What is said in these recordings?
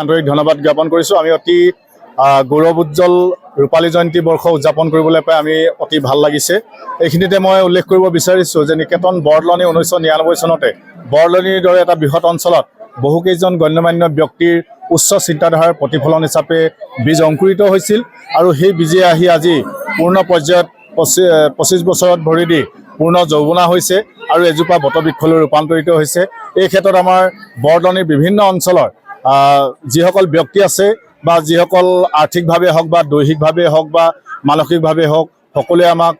আন্তৰিক ধন্যবাদ জ্ঞাপন কৰিছোঁ। আমি অতি গৌৰৱ উজ্জ্বল ৰূপালী জয়ন্তী বৰ্ষ উদযাপন কৰিবলৈ পাই আমি অতি ভাল লাগিছে। এইখিনিতে মই উল্লেখ কৰিব বিচাৰিছোঁ যে নিকেতন বৰদলনি 1999 চনতে বৰদলনিৰ দৰে এটা বৃহৎ অঞ্চলত বহুকেইজন গণ্যমান্য ব্যক্তিৰ উচ্চ চিন্তাধাৰাৰ প্ৰতিফলন হিচাপে বীজ অংকুৰিত হৈছিল আৰু সেই বীজে আহি আজি পূৰ্ণ পৰ্যায়ত 25 বছৰত ভৰি দি পূৰ্ণ যৌৱনা হৈছে আৰু এজোপা বটবৃক্ষলৈ ৰূপান্তৰিত হৈছে। এই ক্ষেত্ৰত আমাৰ বৰদলনিৰ বিভিন্ন অঞ্চলৰ যিসকল ব্যক্তি আছে বা যিসকল আৰ্থিকভাৱে হওক বা দৈহিকভাৱে হওক বা মানসিকভাৱে হওক সকলোৱে আমাক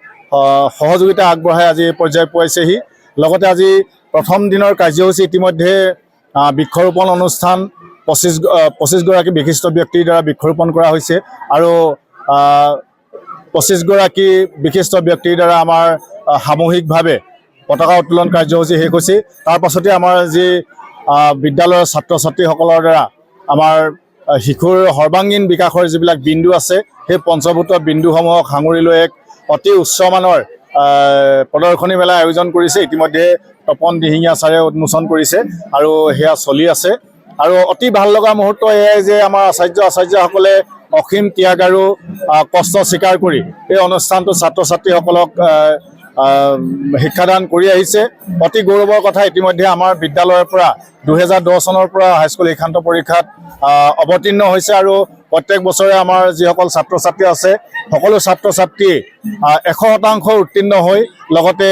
সহযোগিতা আগবঢ়াই আজি এই পৰ্যায় পোৱাইছেহি। লগতে আজি প্ৰথম দিনৰ কাৰ্যসূচী ইতিমধ্যে বৃক্ষৰোপণ অনুষ্ঠান 25গৰাকী বিশিষ্ট ব্যক্তিৰ দ্বাৰা বৃক্ষৰোপণ কৰা হৈছে আৰু 25গৰাকী বিশিষ্ট ব্যক্তিৰ দ্বাৰা আমাৰ সামূহিকভাৱে পতাকা উত্তোলন কাৰ্যসূচী শেষ হৈছে। তাৰ পাছতে আমাৰ যি বিদ্যালয়ৰ ছাত্ৰ ছাত্ৰীসকলৰ দ্বাৰা আমাৰ শিশুৰ সৰ্বাংগীন বিকাশৰ যিবিলাক বিন্দু আছে সেই পঞ্চভূত বিন্দুসমূহক সাঙুৰি লৈ এক অতি উচ্চমানৰ প্ৰদৰ্শনী মেলা আয়োজন কৰিছে। ইতিমধ্যে তপন দিহিঙীয়া ছাৰে উন্মোচন কৰিছে আৰু সেয়া চলি আছে। আৰু অতি ভাল লগা মুহূৰ্ত এয়াই যে আমাৰ আচাৰ্যসকলে অসীম ত্যাগ আৰু কষ্ট স্বীকাৰ কৰি এই অনুষ্ঠানটো ছাত্ৰ ছাত্ৰীসকলক শিক্ষাদান কৰি আহিছে। অতি গৌৰৱৰ কথা, ইতিমধ্যে আমাৰ বিদ্যালয়ৰ পৰা 2010 চনৰ পৰা হাইস্কুল শিক্ষান্ত পৰীক্ষাত অৱতীৰ্ণ হৈছে আৰু প্ৰত্যেক বছৰে আমাৰ যিসকল ছাত্ৰ ছাত্ৰী আছে সকলো ছাত্ৰ ছাত্ৰী 100% উত্তীৰ্ণ হৈ লগতে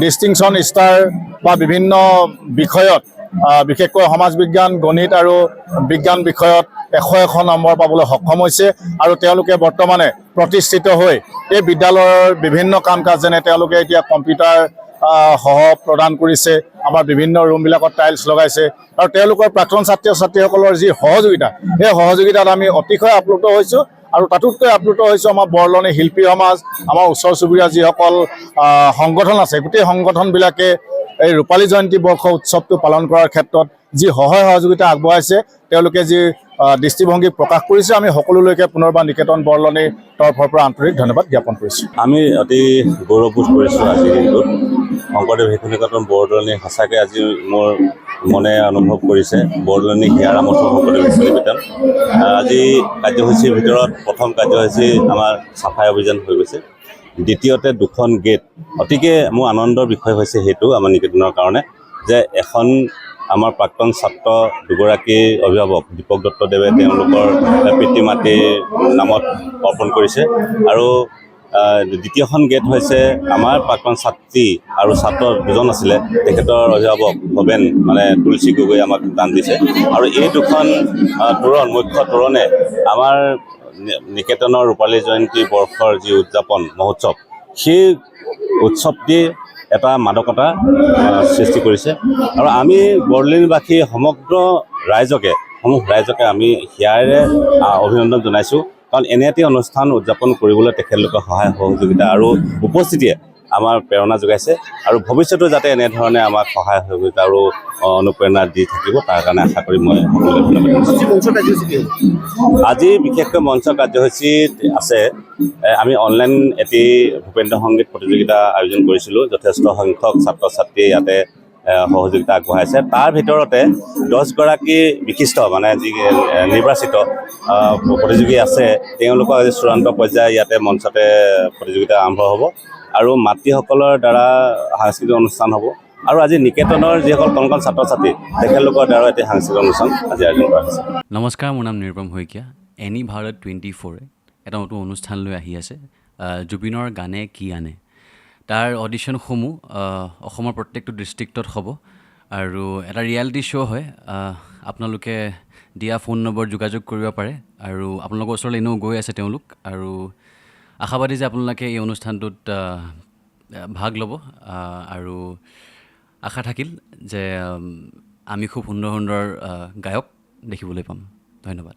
ডিষ্টিংশ্যন ষ্টাৰ বা বিভিন্ন বিষয়ত বিশেষকৈ সমাজ বিজ্ঞান, গণিত আৰু বিজ্ঞান বিষয়ত 100 নম্বৰ পাবলৈ সক্ষম হৈছে আৰু তেওঁলোকে বৰ্তমানে প্ৰতিষ্ঠিত হৈ এই বিদ্যালয়ৰ বিভিন্ন কাম কাজ যেনে তেওঁলোকে এতিয়া কম্পিউটাৰ সহ প্ৰদান কৰিছে, আমাৰ বিভিন্ন ৰুমবিলাকত টাইলছ লগাইছে আৰু তেওঁলোকৰ প্ৰাক্তন ছাত্ৰ ছাত্ৰীসকলৰ যি সহযোগিতা সেই সহযোগিতাত আমি অতিশয় আপ্লুত হৈছোঁ। আৰু তাতোতকৈ আপ্লুত হৈছোঁ আমাৰ বৰদলনি শিল্পী সমাজ, আমাৰ ওচৰ চুবুৰীয়া যিসকল সংগঠন আছে গোটেই সংগঠনবিলাকে এই ৰূপালী জয়ন্তী বৰ্ষ উৎসৱটো পালন কৰাৰ ক্ষেত্ৰত যি সহায় সহযোগিতা আগবঢ়াইছে, তেওঁলোকে যি দৃষ্টিভংগী প্ৰকাশ কৰিছে, আমি সকলোলৈকে পুনৰবাৰ নিকেতন বৰদলনিৰ তৰফৰ পৰা আন্তৰিক ধন্যবাদ জ্ঞাপন কৰিছোঁ। আমি অতি গৌৰৱবোধ কৰিছোঁ আজিৰ দিনটোত। শংকৰদেৱ শিশু নিকেতন বৰদলনি সঁচাকৈ আজি মোৰ মনে অনুভৱ কৰিছে বৰদলনি হিয়াৰাম উৎসৱ শংকৰদেৱ শিশু নিকেতন। আজি কাৰ্যসূচীৰ ভিতৰত প্ৰথম কাৰ্যসূচী আমাৰ চাফাই অভিযান হৈ গৈছে। দ্বিতীয়তে 2খন গেট। অতিকে মোৰ আনন্দৰ বিষয় হৈছে সেইটো আমাৰ নিকেতনৰ কাৰণে যে এখন আমাৰ প্ৰাক্তন ছাত্ৰ দুগৰাকী অভিভাৱক দীপক দত্তদেৱে তেওঁলোকৰ পিতৃ মাতৃৰ নামত অৰ্পণ কৰিছে আৰু দ্বিতীয়খন গেট হৈছে আমাৰ প্ৰাক্তন ছাত্ৰী আৰু ছাত্ৰ দুজন আছিলে, তেখেতৰ অভিভাৱক ভৱেন তুলসী গগৈ আমাক দান দিছে আৰু এই দুখন তোৰণ মুখ্য তোৰণে আমাৰ নিকেতনৰ ৰূপালী জয়ন্তী বৰ্ষৰ যি উদযাপন মহোৎসৱ সেই উৎসৱটি এটা মাদকতা সৃষ্টি কৰিছে আৰু আমি বৰদলনিবাসী সমগ্ৰ ৰাইজকে আমি হিয়াৰে অভিনন্দন জনাইছোঁ। কাৰণ এনে এটি অনুষ্ঠান উদযাপন কৰিবলৈ তেখেতলোকৰ সহায় সহযোগিতা আৰু উপস্থিতিয়ে আমাৰ প্ৰেৰণা যোগাইছে আৰু ভৱিষ্যতেও যাতে এনেধৰণে আমাক সহায় সহযোগিতা আৰু অনুপ্ৰেৰণা দি থাকিব তাৰ কাৰণে আশা কৰি মই সকলোকে ধন্যবাদ দিছোঁ। আজি বিশেষকৈ মঞ্চ কাৰ্যসূচীত আছে আমি অনলাইন এটি ভূপেন্দ্ৰ সংগীত প্ৰতিযোগিতা আয়োজন কৰিছিলোঁ। যথেষ্ট সংখ্যক ছাত্ৰ ছাত্ৰীয়ে ইয়াতে সহযোগিতা আগবঢ়াইছে। তাৰ ভিতৰতে 10গৰাকী বিশিষ্ট যি নিৰ্বাচিত প্ৰতিযোগী আছে তেওঁলোকৰ আজি চূড়ান্ত পৰ্যায় ইয়াতে মঞ্চতে প্ৰতিযোগিতা আৰম্ভ হ'ব আৰু মাতৃসকলৰ দ্বাৰা সাংস্কৃতিক অনুষ্ঠান হ'ব আৰু আজি নিকেতনৰ যিসকল কণ ছাত্ৰ ছাত্ৰী তেখেতলোকৰ দ্বাৰা এটি সাংস্কৃতিক অনুষ্ঠান আজি আয়োজন কৰা হৈছে। নমস্কাৰ, মোৰ নাম নিৰুপম শইকীয়া। এনি ভাৰত 24 এটা নতুন অনুষ্ঠান লৈ আহি আছে, জুবিনৰ গানে কি আনে। তাৰ অডিশ্যনসমূহ অসমৰ প্ৰত্যেকটো ডিষ্ট্ৰিক্টত হ'ব আৰু এটা ৰিয়েলিটি শ্ব' হয়। আপোনালোকে দিয়া ফোন নম্বৰ যোগাযোগ কৰিব পাৰে আৰু আপোনালোকৰ ওচৰলৈ এনেও গৈ আছে তেওঁলোক আৰু আশাবাদী যে আপোনালোকে এই অনুষ্ঠানটোত ভাগ ল'ব আৰু আশা থাকিল যে আমি খুব সুন্দৰ সুন্দৰ গায়ক দেখিবলৈ পাম। ধন্যবাদ।